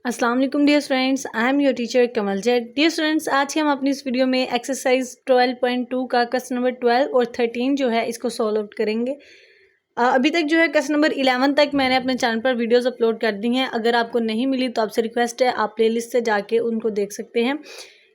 अस्सलाम वालेकुम dear students, I am your teacher Kamal Zaid. Dear students, आज हम अपनी इस वीडियो में एक्सरसाइज 12.2 का क्वेश्चन नंबर 12 और 13 जो है इसको सॉल्व आउट करेंगे। अभी तक जो है क्वेश्चन नंबर 11 तक मैंने अपने चैनल पर वीडियोस अपलोड कर दी हैं। अगर आपको नहीं मिली तो आपसे रिक्वेस्ट है आप प्लेलिस्ट से जाके उनको देख सकते हैं,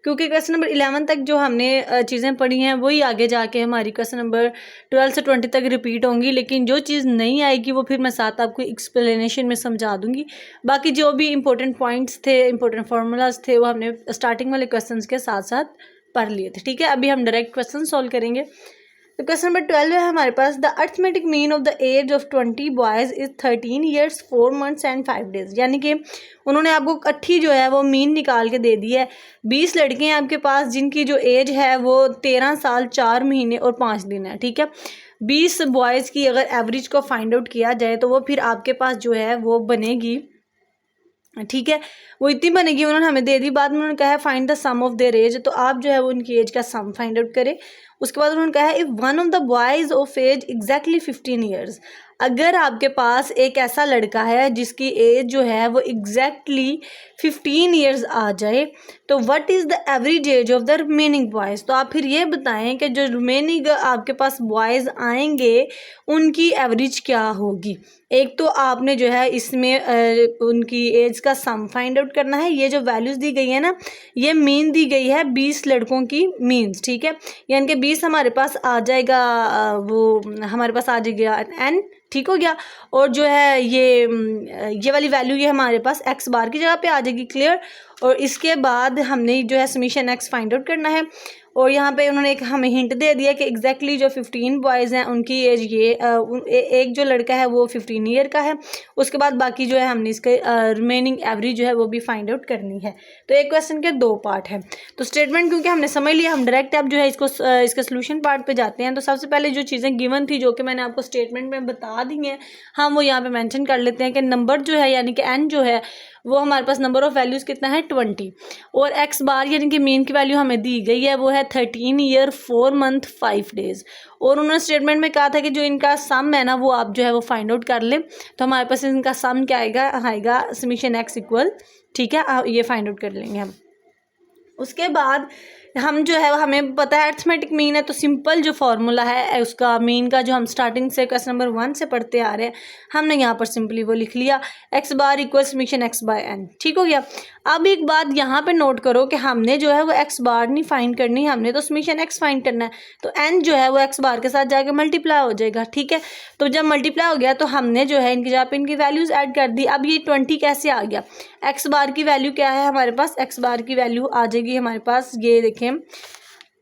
क्योंकि क्वेश्चन नंबर 11 तक जो हमने चीज़ें पढ़ी हैं वही आगे जाके हमारी क्वेश्चन नंबर 12 से 20 तक रिपीट होंगी। लेकिन जो चीज़ नहीं आएगी वो फिर मैं साथ आपको एक्सप्लेनेशन में समझा दूंगी। बाकी जो भी इंपॉर्टेंट पॉइंट्स थे, इंपॉर्टेंट फार्मूलाज थे, वो हमने स्टार्टिंग वाले क्वेश्चन के साथ साथ पढ़ लिए थे। ठीक है, अभी हम डायरेक्ट क्वेश्चन सॉल्व करेंगे। तो क्वेश्चन नंबर 12 है हमारे पास, the arithmetic mean of the age of 20 boys is 13 years 4 months and 5 days. यानी कि उन्होंने आपको इकट्ठी जो है वो मीन निकाल के दे दी है। 20 लड़के हैं आपके पास जिनकी जो एज है वो 13 साल 4 महीने और 5 दिन है। ठीक है, 20 बॉयज़ की अगर एवरेज को फाइंड आउट किया जाए तो वो फिर आपके पास जो है वो बनेगी, ठीक है, वो इतनी बनेगी। उन्होंने हमें दे दी। बाद में उन्होंने कहा है find the sum of their age, तो आप जो है वो उनकी एज का सम फाइंड आउट करें। उसके बाद उन्होंने कहा है if one of the boys of age exactly 15 years, अगर आपके पास एक ऐसा लड़का है जिसकी एज जो है वो एग्जैक्टली 15 ईयर्स आ जाए, तो what is the average age of the remaining boys. तो आप फिर ये बताएं कि जो रिमेनिंग आपके पास बॉयज़ आएंगे उनकी एवरेज क्या होगी। एक तो आपने जो है इसमें उनकी एज का सम फाइंड आउट करना है। ये जो वैल्यूज़ दी गई है ना, ये मीन दी गई है 20 लड़कों की मीन्स। ठीक है, यानी कि 20 हमारे पास आ जाएगा, वो हमारे पास आ जाएगा n। ठीक हो गया। और जो है ये वाली वैल्यू ये हमारे पास x बार की जगह पे आ जाएगी। क्लियर। और इसके बाद हमने जो है समीशन x फाइंड आउट करना है। और यहाँ पे उन्होंने एक हमें हिंट दे दिया कि एग्जैक्टली जो 15 बॉयज़ हैं उनकी एज ये एक जो लड़का है वो 15 ईयर का है। उसके बाद बाकी जो है हमने इसके रिमेनिंग एवरेज जो है वो भी फाइंड आउट करनी है। तो एक क्वेश्चन के 2 पार्ट हैं। तो स्टेटमेंट क्योंकि हमने समझ लिया, हम डायरेक्ट अब जो है इसको इसके सोल्यूशन पार्ट पे जाते हैं। तो सबसे पहले जो चीज़ें गिवन थी जो कि मैंने आपको स्टेटमेंट में बता दी हैं, हम वो यहाँ पे मेंशन कर लेते हैं कि नंबर जो है यानी कि n जो है वो हमारे पास नंबर ऑफ़ वैल्यूज़ कितना है 20, और x बार यानी कि मीन की वैल्यू हमें दी गई है वो है 13 ईयर 4 मंथ 5 डेज़। और उन्होंने स्टेटमेंट में कहा था कि जो इनका सम है ना वो आप जो है वो फाइंड आउट कर लें। तो हमारे पास इनका सम क्या आएगा समीशन x इक्वल, ठीक है, ये फाइंड आउट कर लेंगे हम। उसके बाद हम जो है हमें पता है अर्थमेटिक मीन है, तो सिंपल जो फार्मूला है उसका मीन का जो हम स्टार्टिंग से क्वेश्चन नंबर 1 से पढ़ते आ रहे हैं, हमने यहाँ पर सिंपली वो लिख लिया x bar equal summation x by n। ठीक हो गया। अब एक बात यहाँ पे नोट करो कि हमने जो है वो x बार नहीं फाइंड करनी, हमने तो समीशन x फाइंड करना है। तो n जो है वो x बार के साथ जाके मल्टीप्लाई हो जाएगा। ठीक है, तो जब मल्टीप्लाई हो गया तो हमने जो है इनकी जगह पे इनकी वैल्यूज़ ऐड कर दी। अब ये 20 कैसे आ गया, x बार की वैल्यू क्या है हमारे पास, x बार की वैल्यू आ जाएगी हमारे पास, ये देखें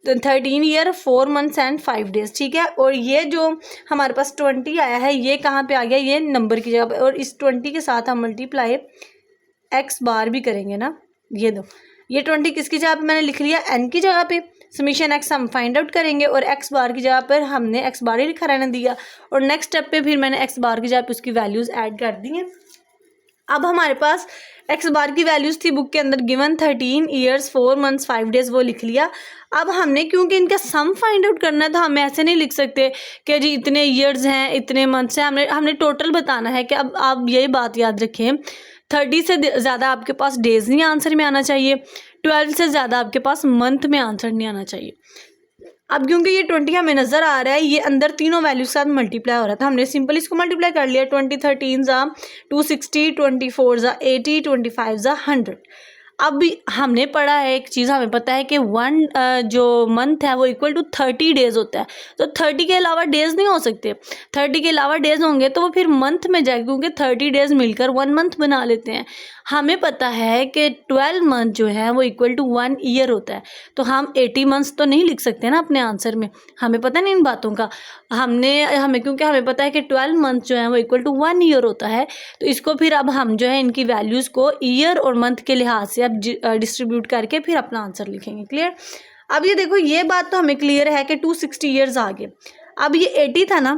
13 ईयर 4 मंथ्स एंड 5 डेज। ठीक है, और ये जो हमारे पास 20 आया है ये कहाँ पे आ गया, ये नंबर की जगह पे, और इस 20 के साथ हम मल्टीप्लाई x बार भी करेंगे ना। ये दो, ये 20 किसकी जगह पे मैंने लिख लिया, n की जगह पे। समीशन x हम फाइंड आउट करेंगे और x बार की जगह पर हमने x बार ही लिखा रहने दिया, और नेक्स्ट स्टेप पे फिर मैंने x बार की जगह पे उसकी वैल्यूज़ ऐड कर दी हैं। अब हमारे पास x बार की वैल्यूज़ थी बुक के अंदर गिवन 13 ईयर्स 4 मंथ्स 5 डेज़, वो लिख लिया। अब हमने क्योंकि इनका सम फाइंड आउट करना है तो हम ऐसे नहीं लिख सकते कि जी इतने ईयर्स हैं इतने मंथ्स हैं, हमने टोटल बताना है। कि अब आप यही बात याद रखें, 30 से ज़्यादा आपके पास डेज़ नहीं आंसर में आना चाहिए, 12 से ज़्यादा आपके पास मंथ में आंसर नहीं आना चाहिए। अब क्योंकि ये 20 हमें नज़र आ रहा है, ये अंदर तीनों वैल्यू के साथ मल्टीप्लाई हो रहा था, हमने सिंपल इसको मल्टीप्लाई कर लिया। 20 13 ज़ा 260, 24 ज़ा 80, 25 ज़ा 100। अब हमने पढ़ा है एक चीज़, हमें पता है कि जो मंथ है वो इक्वल टू 30 डेज़ होता है। तो 30 के अलावा डेज़ नहीं हो सकते, 30 के अलावा डेज़ होंगे तो वो फिर मंथ में जाएगा, क्योंकि 30 डेज़ मिलकर 1 मंथ बना लेते हैं। हमें पता है कि 12 मंथ जो है वो इक्वल टू 1 ईयर होता है, तो हम 80 मंथ्स तो नहीं लिख सकते ना अपने आंसर में, हमें पता नहीं इन बातों का। क्योंकि हमें पता है कि 12 मंथ जो है वो इक्वल टू 1 ईयर होता है, तो इसको फिर अब हम जो है इनकी वैल्यूज़ को ईयर और मंथ के लिहाज से अब डिस्ट्रीब्यूट करके फिर अपना आंसर लिखेंगे। क्लियर। अब ये देखो, ये बात तो हमें क्लियर है कि 260 ईयर्स आ गए। अब ये 80 था ना,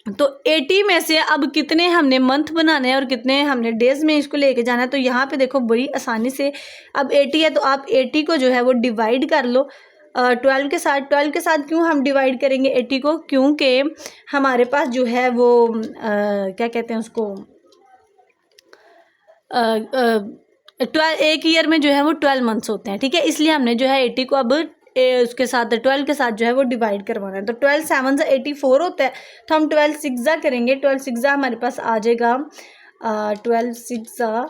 तो 80 में से अब कितने हमने मंथ बनाने हैं और कितने हमने डेज़ में इसको लेके जाना है। तो यहाँ पे देखो बड़ी आसानी से, अब 80 है तो आप 80 को जो है वो डिवाइड कर लो 12 के साथ। 12 के साथ क्यों हम डिवाइड करेंगे 80 को, क्योंकि हमारे पास जो है वो क्या कहते हैं उसको, एक ईयर में जो है वो 12 मंथ्स होते हैं, ठीक है। इसलिए हमने जो है 80 को अब उसके साथ 12 के साथ जो है वो डिवाइड करवाना है। तो 12 7 से 84 होता है, तो हम 12 6 करेंगे। 12 6 हमारे पास आ जाएगा 12 6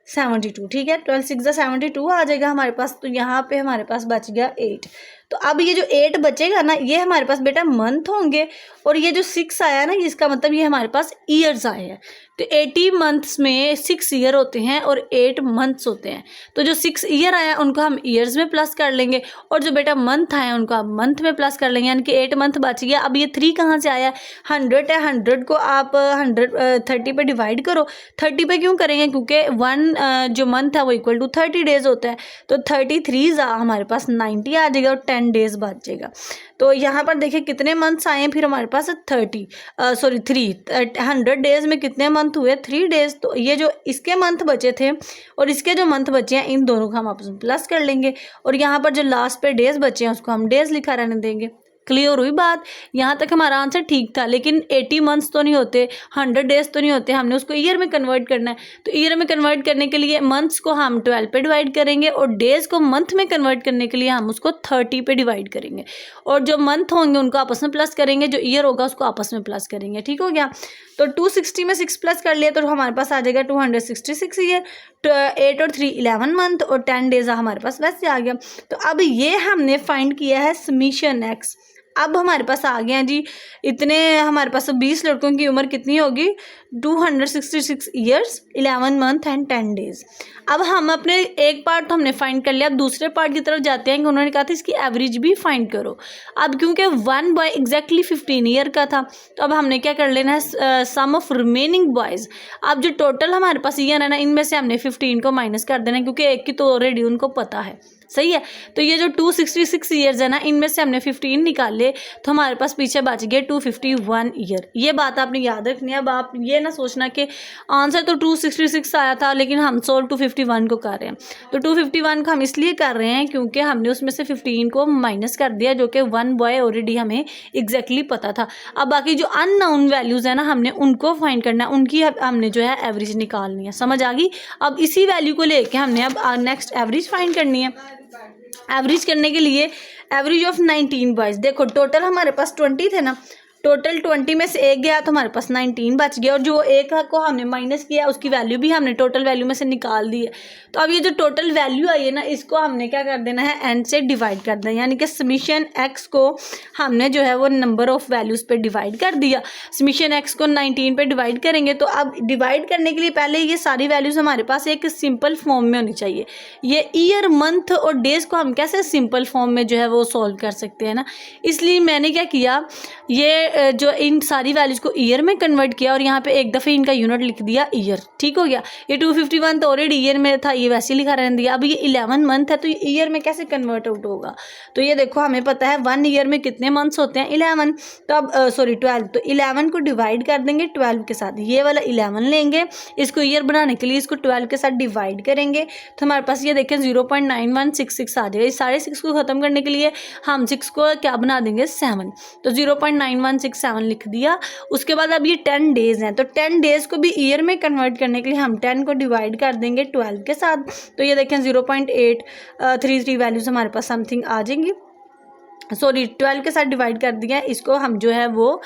72, ठीक है। 12 6 72 आ जाएगा हमारे पास। तो यहाँ पे हमारे पास बच गया 8। तो अब ये जो 8 बचेगा ना, ये हमारे पास बेटा मंथ होंगे, और ये जो 6 आया ना, इसका मतलब ये हमारे पास ईयर्स आए हैं। तो 80 मंथ्स में 6 ईयर होते हैं और 8 मंथ्स होते हैं। तो जो 6 ईयर आया उनको हम ईयर्स में प्लस कर लेंगे, और जो बेटा मंथ आया उनको आप मंथ में प्लस कर लेंगे, यानी कि 8 मंथ बच गया। अब ये 3 कहाँ से आया? 100 है, 100 को आप 130 पे डिवाइड करो। 30 पे क्यों करेंगे? क्योंकि 1 जो मंथ है वो इक्वल टू 30 डेज होता है। तो 33 हमारे पास 90 आ जाएगा और 10 डेज बच जाएगा। तो यहाँ पर देखिए कितने मंथ्स आए हैं, फिर हमारे पास 100 डेज में कितने मंथ हुए? 3 डेज। तो ये जो इसके मंथ बचे थे और इसके जो मंथ बचे हैं, इन दोनों को हम आपस में प्लस कर लेंगे, और यहाँ पर जो लास्ट पे डेज बचे हैं उसको हम डेज लिखा रहने देंगे। क्लियर हुई बात? यहाँ तक हमारा आंसर ठीक था, लेकिन 80 मंथ्स तो नहीं होते, 100 डेज तो नहीं होते, हमने उसको ईयर में कन्वर्ट करना है। तो ईयर में कन्वर्ट करने के लिए मंथ्स को हम 12 पे डिवाइड करेंगे, और डेज को मंथ में कन्वर्ट करने के लिए हम उसको 30 पे डिवाइड करेंगे, और जो मंथ होंगे उनको आपस में प्लस करेंगे, जो ईयर होगा उसको आपस में प्लस करेंगे। ठीक हो गया? तो 260 में 6 प्लस कर लिया तो हमारे पास आ जाएगा 266 ईयर। 8 और 3 11 मंथ और 10 डेज हमारे पास वैसे आ गया। तो अब ये हमने फाइंड किया है समीशन एक्स। अब हमारे पास आ गया जी, इतने हमारे पास 20 लड़कों की उम्र कितनी होगी? 266 ईयर्स 11 मंथ एंड 10 डेज। अब हम अपने एक पार्ट तो हमने फाइंड कर लिया, अब दूसरे पार्ट की तरफ जाते हैं कि उन्होंने कहा था इसकी एवरेज भी फाइंड करो। अब क्योंकि 1 बॉय एग्जैक्टली 15 ईयर का था, तो अब हमने क्या कर लेना है, सम ऑफ रिमेनिंग बॉयज़। अब जो टोटल हमारे पास ईयर है ना, इनमें से हमने 15 को माइनस कर देना है, क्योंकि एक की तो ऑलरेडी उनको पता है। सही है? तो ये जो 266 ईयर्स है ना, इनमें से हमने 15 निकाल ले, तो हमारे पास पीछे बच गए 251 ईयर। ये बात आपने याद रखनी है। अब आप ये ना सोचना कि आंसर तो 266 आया था लेकिन हम सोल्व 251 को कर रहे हैं। तो 251 को हम इसलिए कर रहे हैं क्योंकि हमने उसमें से 15 को माइनस कर दिया, जो कि 1 बॉय ऑलरेडी हमें एग्जैक्टली पता था। अब बाकी जो अननोन वैल्यूज़ है ना, हमने उनको फाइंड करना है, उनकी हमने जो है एवरेज निकालनी है। समझ आ गई? अब इसी वैल्यू को लेके हमने अब नेक्स्ट एवरेज फाइंड करनी है। एवरेज करने के लिए एवरेज ऑफ 19 बॉयज, देखो टोटल हमारे पास 20 थे ना, टोटल 20 में से एक गया तो हमारे पास 19 बच गया, और जो एक को हमने माइनस किया उसकी वैल्यू भी हमने टोटल वैल्यू में से निकाल दी है। तो अब ये जो टोटल वैल्यू आई है ना, इसको हमने क्या कर देना है, n से डिवाइड कर देना है, यानी कि समीशन x को हमने जो है वो नंबर ऑफ वैल्यूज़ पे डिवाइड कर दिया। समीशन x को 19 पे डिवाइड करेंगे, तो अब डिवाइड करने के लिए पहले ये सारी वैल्यूज़ हमारे पास एक सिंपल फॉर्म में होनी चाहिए। ये ईयर मंथ और डेज़ को हम कैसे सिंपल फॉर्म में जो है वो सॉल्व कर सकते हैं ना, इसलिए मैंने क्या किया, ये जो इन सारी वैल्यूज़ को ईयर में कन्वर्ट किया, और यहाँ पे एक दफ़े इनका यूनिट लिख दिया ईयर। ठीक हो गया? ये 251 तो ऑलरेडी ईयर में था, ये वैसे लिखा रहने दिया। अब ये 11 मंथ है, तो ये ईयर में कैसे कन्वर्ट आउट होगा? तो ये देखो हमें पता है 1 ईयर में कितने मंथ्स होते हैं? 11। तो अब 12, तो 11 को डिवाइड कर देंगे 12 के साथ, ये वाला 11 लेंगे, इसको ईयर बनाने के लिए इसको 12 के साथ डिवाइड करेंगे, तो हमारे पास ये देखें 0.9166 आ जाएगा। इस साढ़े 6 को ख़त्म करने के लिए हम 6 को क्या बना देंगे, 7, तो 0.9167 लिख दिया। उसके बाद अब ये 10 डेज़ हैं, तो 10 डेज़ को भी ईयर में कन्वर्ट करने के लिए हम 10 को डिवाइड कर देंगे 12 के साथ, तो ये देखें 0.833 वैल्यूज़ हमारे पास समथिंग आ जाएंगी। 12 के साथ डिवाइड कर दिया, इसको हम जो है वो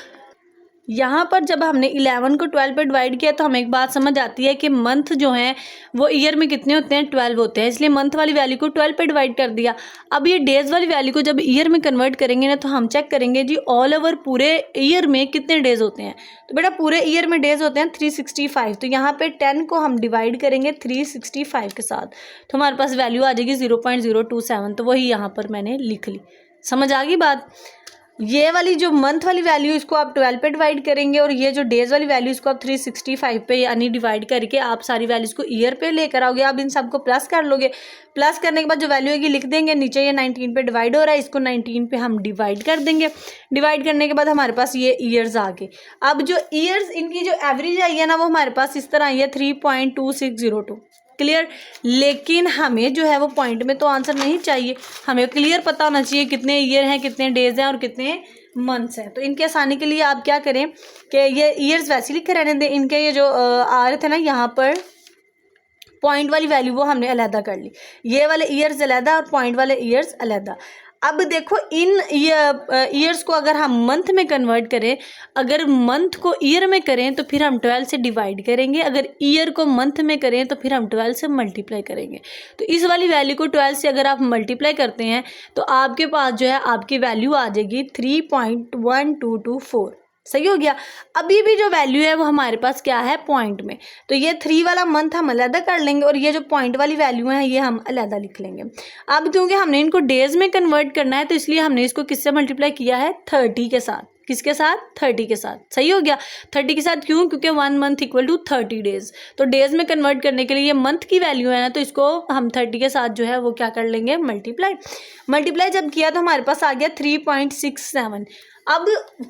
यहाँ पर जब हमने 11 को 12 पे डिवाइड किया तो हमें एक बात समझ आती है कि मंथ जो हैं वो ईयर में कितने होते हैं, 12 होते हैं, इसलिए मंथ वाली वैल्यू को 12 पे डिवाइड कर दिया। अब ये डेज़ वाली वैल्यू को जब ईयर में कन्वर्ट करेंगे ना, तो हम चेक करेंगे जी ऑल ओवर पूरे ईयर में कितने डेज़ होते हैं। तो बेटा पूरे ईयर में डेज़ होते हैं 365, तो यहाँ पर 10 को हम डिवाइड करेंगे 365 के साथ, तो हमारे पास वैल्यू आ जाएगी 0.027, तो वही यहाँ पर मैंने लिख ली। समझ आ गई बात? ये वाली जो मंथ वाली वैल्यू इसको आप 12 पे डिवाइड करेंगे, और ये जो डेज़ वाली वैल्यू इसको आप 365 पे यानी डिवाइड करके आप सारी वैल्यूज़ को ईयर पे लेकर आओगे। आप इन सबको प्लस कर लोगे, प्लस करने के बाद जो वैल्यू होगी लिख देंगे, नीचे ये 19 पे डिवाइड हो रहा है, इसको 19 पे हम डिवाइड कर देंगे। डिवाइड करने के बाद हमारे पास ये ईयर्स आ गए। अब जो ईयर्स इनकी जो एवरेज आई है ना, वो हमारे पास इस तरह आई है 3.2602। क्लियर? लेकिन हमें जो है वो पॉइंट में तो आंसर नहीं चाहिए, हमें क्लियर पता होना चाहिए कितने ईयर हैं, कितने डेज हैं और कितने मंथ्स हैं। तो इनके आसानी के लिए आप क्या करें कि ये ईयर्स वैसे लिखे रहने दें, इनके ये जो आ रहे थे ना यहाँ पर पॉइंट वाली वैल्यू वो हमने अलहदा कर ली, ये वाले ईयर्स अलहदा और पॉइंट वाले ईयर्स अलहदा। अब देखो इन ईयर्स को अगर हम मंथ में कन्वर्ट करें, अगर मंथ को ईयर में करें तो फिर हम 12 से डिवाइड करेंगे, अगर ईयर को मंथ में करें तो फिर हम 12 से मल्टीप्लाई करेंगे। तो इस वाली वैल्यू को 12 से अगर आप मल्टीप्लाई करते हैं तो आपके पास जो है आपकी वैल्यू आ जाएगी 3.1224। सही हो गया। अभी भी जो वैल्यू है वो हमारे पास क्या है, पॉइंट में। तो ये 3 वाला मंथ हम अलहदा कर लेंगे और ये जो पॉइंट वाली वैल्यू है ये हम अलहदा लिख लेंगे। अब क्योंकि हमने इनको डेज में कन्वर्ट करना है तो इसलिए हमने इसको किससे मल्टीप्लाई किया है, 30 के साथ। किसके साथ, 30 के साथ। सही हो गया। 30 के साथ क्यों, क्योंकि 1 मंथ इक्वल टू 30 डेज। तो डेज में कन्वर्ट करने के लिए ये मंथ की वैल्यू है ना, तो इसको हम 30 के साथ जो है वो क्या कर लेंगे, मल्टीप्लाई जब किया तो हमारे पास आ गया 3.67। अब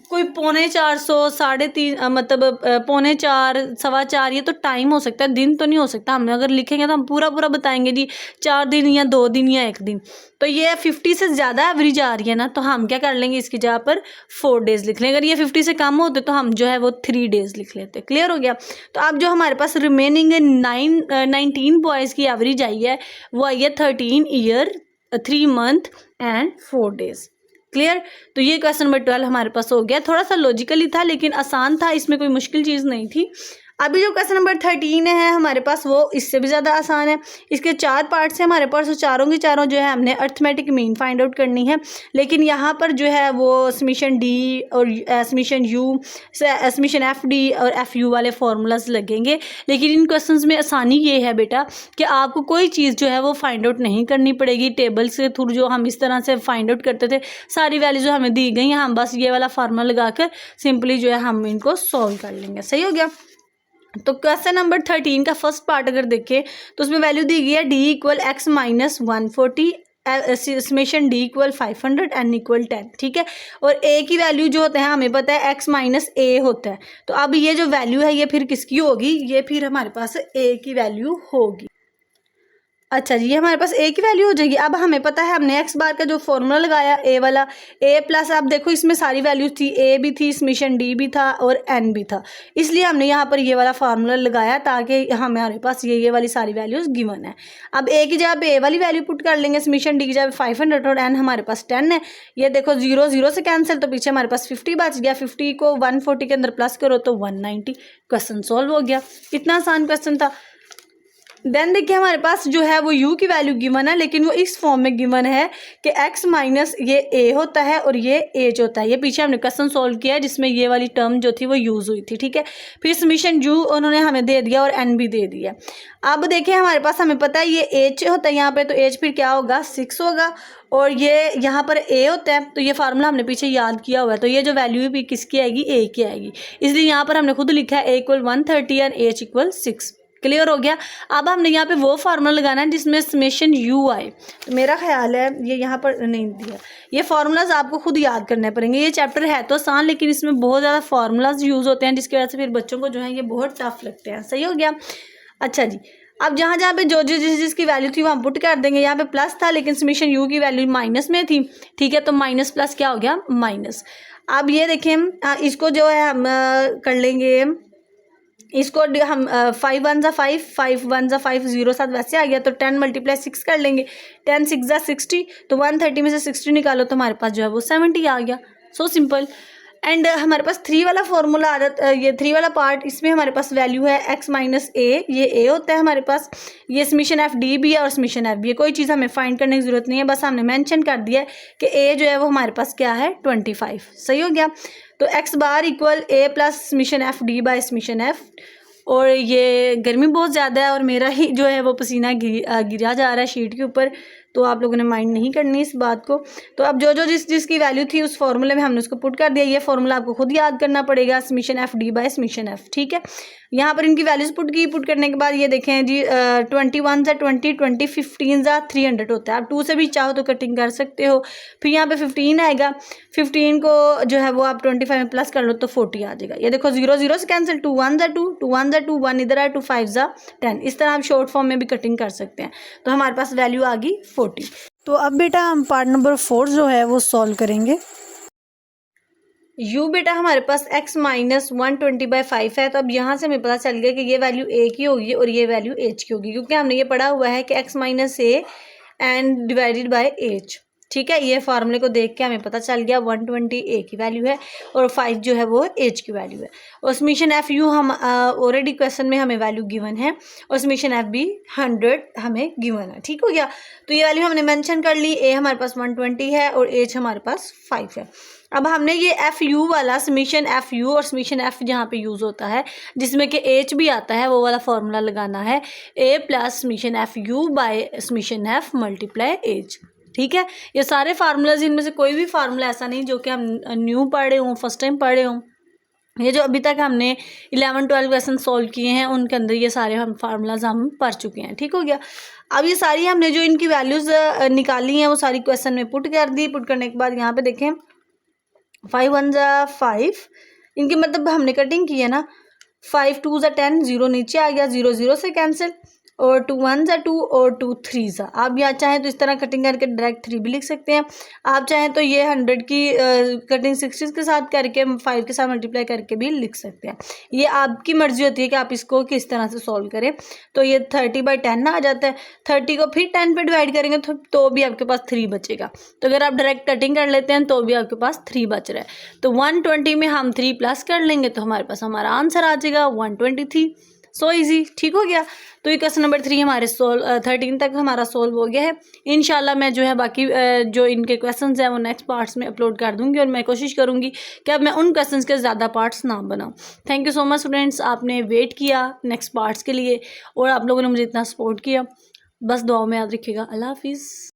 कोई 3.25, 3.5, मतलब 3.25, 4.25, ये तो टाइम हो सकता है, दिन तो नहीं हो सकता। हम अगर लिखेंगे तो हम पूरा बताएंगे जी 4 दिन या 2 दिन या 1 दिन। तो ये 50 से ज़्यादा एवरेज आ रही है ना, तो हम क्या कर लेंगे, इसकी जगह पर 4 डेज़ लिख लेंगे। अगर ये 50 से कम होते तो हम जो है वो 3 डेज़ लिख लेते। क्लियर हो गया। तो अब जो हमारे पास रिमेनिंग 19 बॉयज़ की एवरेज आई है वो आई है 13 year 3 month and 4 days. Clear. तो ये क्वेश्चन नंबर 12 हमारे पास हो गया। थोड़ा सा लॉजिकली था लेकिन आसान था, इसमें कोई मुश्किल चीज़ नहीं थी। अभी जो क्वेश्चन नंबर 13 है हमारे पास वो इससे भी ज़्यादा आसान है। इसके 4 पार्ट्स हैं हमारे पास, चारों की चारों जो है हमने अर्थमेटिक मीन फाइंड आउट करनी है। लेकिन यहाँ पर जो है वो समीशन डी और summation U, summation F D और एफ यू वाले फार्मूलाज लगेंगे। लेकिन इन क्वेश्चंस में आसानी ये है बेटा कि आपको कोई चीज़ जो है वो फाइंड आउट नहीं करनी पड़ेगी। टेबल्स के थ्रू जो हम इस तरह से फाइंड आउट करते थे, सारी वैल्यूज हमें दी गई हैं, हम बस ये वाला फार्मूला लगाकर सिंपली जो है हम इनको सॉल्व कर लेंगे। सही हो गया। तो क्वेश्चन नंबर 13 का फर्स्ट पार्ट अगर देखें तो उसमें वैल्यू दी गई है D equal X minus 140, summation D equal 500, N equal 10। ठीक है। और ए की वैल्यू जो होता है हमें पता है एक्स माइनस ए होता है। तो अब ये जो वैल्यू है ये फिर किसकी होगी, ये फिर हमारे पास ए की वैल्यू होगी। अच्छा जी, ये हमारे पास ए की वैल्यू हो जाएगी। अब हमें पता है हमने एक्स बार का जो फॉर्मूला लगाया ए वाला, ए प्लस, आप देखो इसमें सारी वैल्यूज थी, ए भी थी, समेशन डी भी था और एन भी था, इसलिए हमने यहाँ पर ये वाला फार्मूला लगाया ताकि हमारे पास ये वाली सारी वैल्यूज गिवन है। अब ए की जगह पे ए वाली वैल्यू पुट कर लेंगे, समेशन डी की जगह 500 और एन हमारे पास 10 है। ये देखो 0 0 से कैंसिल, तो पीछे हमारे पास 50 बच गया। 50 को 140 के अंदर प्लस करो तो 190। क्वेश्चन सॉल्व हो गया। इतना आसान क्वेश्चन था। देन देखिए हमारे पास जो है वो u की वैल्यू गिवन है, लेकिन वो इस फॉर्म में गिवन है कि x माइनस ये a होता है और ये h होता है। ये पीछे हमने क्वेश्चन सॉल्व किया है जिसमें ये वाली टर्म जो थी वो यूज़ हुई थी। ठीक है। फिर समीशन u उन्होंने हमें दे दिया और n भी दे दिया। अब देखिए हमारे पास हमें पता है ये h होता है यहाँ पे, तो h फिर क्या होगा, 6 होगा, और ये यहाँ पर a होता है, तो ये फार्मूला हमने पीछे याद किया हुआ है। तो ये जो वैल्यू भी किसकी आएगी, a की आएगी, इसलिए यहाँ पर हमने खुद लिखा है a equal 130 and h equal 6। Clear हो गया। अब हमने यहाँ पे वो फार्मूला लगाना है जिसमें समेशन u आए। तो मेरा ख्याल है ये यहाँ पर नहीं दिया, ये फार्मूलाज आपको खुद याद करने पड़ेंगे। ये चैप्टर है तो आसान लेकिन इसमें बहुत ज़्यादा फार्मूलाज यूज़ होते हैं जिसकी वजह से फिर बच्चों को जो है ये बहुत टफ लगते हैं। सही हो गया। अच्छा जी, अब जहाँ पे जो जिसकी वैल्यू थी वो हम पुट कर देंगे। यहाँ पे प्लस था लेकिन समेशन u की वैल्यू माइनस में थी। ठीक है। तो माइनस प्लस क्या हो गया, माइनस। अब ये देखें इसको जो है हम कर लेंगे, इसको हम 5 1 ज़ा 5, 5 1 ज़ा 5, 0 7 वैसे आ गया। तो 10 मल्टीप्लाई 6 कर लेंगे, 10 6 ज़ा 60, तो 130 में से 60 निकालो तो हमारे पास जो है वो 70 आ गया। So simple. एंड हमारे पास 3 वाला फॉर्मूला आ जाता है, ये 3 वाला पार्ट, इसमें हमारे पास वैल्यू है x माइनस ए, ये a होता है हमारे पास। ये समीशन एफ डी भी है और समीशन एफ भी है, कोई चीज़ हमें फाइंड करने की ज़रूरत नहीं है, बस हमने मेंशन कर दिया है कि a जो है वो हमारे पास क्या है, 25। सही हो गया। तो x bar equal a plus summation F D bye summation F. और ये गर्मी बहुत ज़्यादा है और मेरा ही जो है वो पसीना गिरा जा रहा है शीट के ऊपर, तो आप लोगों ने माइंड नहीं करनी इस बात को। तो अब जो जिसकी वैल्यू थी उस फार्मूले में हमने उसको पुट कर दिया। ये फार्मूला आपको खुद याद करना पड़ेगा, summation F D bye summation F. ठीक है। यहाँ पर इनकी वैल्यूज पुट करने के बाद ये देखें जी 21 ज़ा 20, 20 15 ज़ा 300 होता है। आप 2 से भी चाहो तो कटिंग कर सकते हो। फिर यहाँ पे 15 आएगा, 15 को जो है वो आप 25 में प्लस कर लो तो 40 आ जाएगा। ये देखो 0 0 से कैंसिल, 2 1 ज़ा 2, 2 1 ज़ा 2, 1 इधर आए, 2 5 ज़ा 10। इस तरह आप शॉर्ट फॉर्म में भी कटिंग कर सकते हैं। तो हमारे पास वैल्यू आ गई 40। तो अब बेटा हम पार्ट नंबर 4 जो है वो सॉल्व करेंगे। u बेटा हमारे पास x माइनस 120/5 है। तो अब यहाँ से हमें पता चल गया कि ये वैल्यू a की होगी और ये वैल्यू h की होगी, क्योंकि हमने ये पढ़ा हुआ है कि x minus a and divided by h। ठीक है, ये फार्मूले को देख के हमें पता चल गया 120 a की वैल्यू है और 5 जो है वो h की वैल्यू है। और समीशन एफ यू हम ऑलरेडी क्वेश्चन में हमें वैल्यू गिवन है और समीशन एफ बी 100 हमें गिवन है। ठीक हो गया, तो ये वैल्यू हमने मेंशन कर ली। a हमारे पास 120 है और h हमारे पास 5 है। अब हमने ये एफ यू वाला समीशन एफ यू और समीशन एफ जहाँ पे यूज़ होता है जिसमें कि एच भी आता है, वो वाला फॉर्मूला लगाना है A plus summation F U by summation F multiply H. ठीक है, ये सारे फार्मूलाज, इनमें से कोई भी फार्मूला ऐसा नहीं जो कि हम न्यू पढ़े हों, फर्स्ट टाइम पढ़े हों। ये जो अभी तक हमने 11-12 क्वेश्चन सॉल्व किए हैं उनके अंदर ये सारे हम फार्मूलाज हम पढ़ चुके हैं। ठीक हो गया, अब ये सारी हमने जो इनकी वैल्यूज़ निकाली हैं वो सारी क्वेश्चन में पुट कर दी। पुट करने के बाद यहाँ पे देखें 5 1 ज़ा 5, इनकी मतलब हमने कटिंग की है ना, 5 2 ज़ा 10, 0 नीचे आ गया, 0 0 से कैंसिल, और 2 1 ज़ा 2 और 2 3 ज़ा। आप यहाँ चाहें तो इस तरह कटिंग करके डायरेक्ट 3 भी लिख सकते हैं। आप चाहें तो ये 100 की कटिंग 60 के साथ करके 5 के साथ मल्टीप्लाई करके भी लिख सकते हैं। ये आपकी मर्जी होती है कि आप इसको किस तरह से सॉल्व करें। तो ये 30/10 आ जाता है। 30 को फिर 10 पे डिवाइड करेंगे तो भी आपके पास 3 बचेगा। तो अगर आप डायरेक्ट कटिंग कर लेते हैं तो भी आपके पास 3 बच रहा है। तो 120 में हम 3 प्लस कर लेंगे तो हमारे पास हमारा आंसर आ जाएगा 123। So easy. ठीक हो गया, तो ये क्वेश्चन नंबर 3 हमारे 13 तक हमारा सोल्व हो गया है। इंशाल्लाह मैं जो है बाकी जो इनके क्वेश्चंस हैं वो नेक्स्ट पार्ट्स में अपलोड कर दूंगी और मैं कोशिश करूंगी कि अब मैं उन क्वेश्चंस के ज़्यादा पार्ट्स ना बनाऊं। Thank you so much students, आपने वेट किया नेक्स्ट पार्ट्स के लिए और आप लोगों ने मुझे इतना सपोर्ट किया। बस दुआओं में याद रखिएगा। अल्लाह हाफिज़।